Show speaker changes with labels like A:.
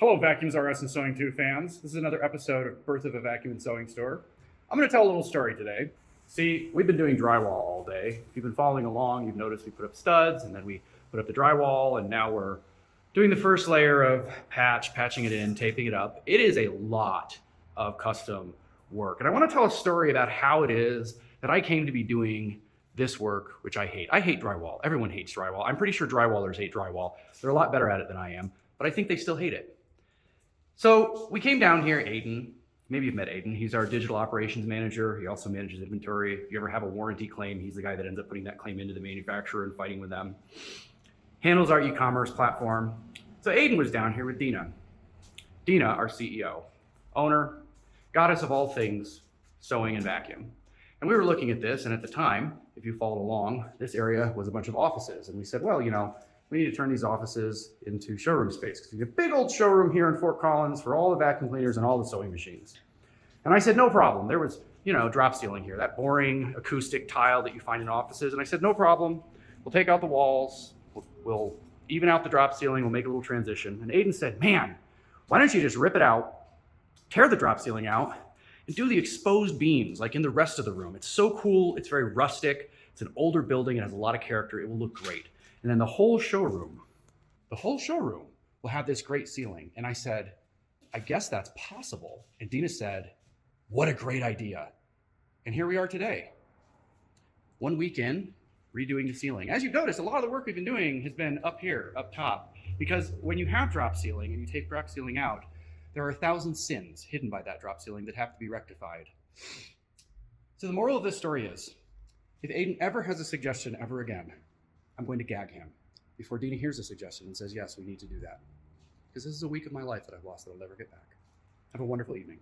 A: Hello, Vacuums R Us and Sewing 2 fans. This is another episode of Birth of a Vacuum and Sewing Store. I'm going to tell a little story today. See, we've been doing drywall all day. If you've been following along, you've noticed we put up studs and then we put up the drywall, and now we're doing the first layer of patching it in, taping it up. It is a lot of custom work. And I want to tell a story about how it is that I came to be doing this work, which I hate. I hate drywall. Everyone hates drywall. I'm pretty sure drywallers hate drywall. They're a lot better at it than I am, but I think they still hate it. So we came down here, Aidan. Maybe you've met Aidan. He's our digital operations manager. He also manages inventory. If you ever have a warranty claim, he's the guy that ends up putting that claim into the manufacturer and fighting with them. Handles our e-commerce platform. So Aidan was down here with Dina. Dina, our CEO, owner, goddess of all things sewing and vacuum. And we were looking at this, and at the time, if you followed along, this area was a bunch of offices. And we said, well, we need to turn these offices into showroom space, because we have a big old showroom here in Fort Collins for all the vacuum cleaners and all the sewing machines. And I said, no problem. There was, drop ceiling here, that boring acoustic tile that you find in offices. And I said, no problem. We'll take out the walls. We'll even out the drop ceiling. We'll make a little transition. And Aidan said, man, why don't you just rip it out, tear the drop ceiling out, and do the exposed beams like in the rest of the room. It's so cool. It's very rustic. It's an older building. It has a lot of character. It will look great. And then the whole showroom will have this great ceiling. And I said, I guess that's possible. And Dina said, what a great idea. And here we are today. 1 week in, redoing the ceiling. As you've noticed, a lot of the work we've been doing has been up here, up top. Because when you have drop ceiling and you take drop ceiling out, there are 1,000 sins hidden by that drop ceiling that have to be rectified. So the moral of this story is, if Aidan ever has a suggestion ever again, I'm going to gag him before Dina hears a suggestion and says, yes, we need to do that. Because this is a week of my life that I've lost that I'll never get back. Have a wonderful evening.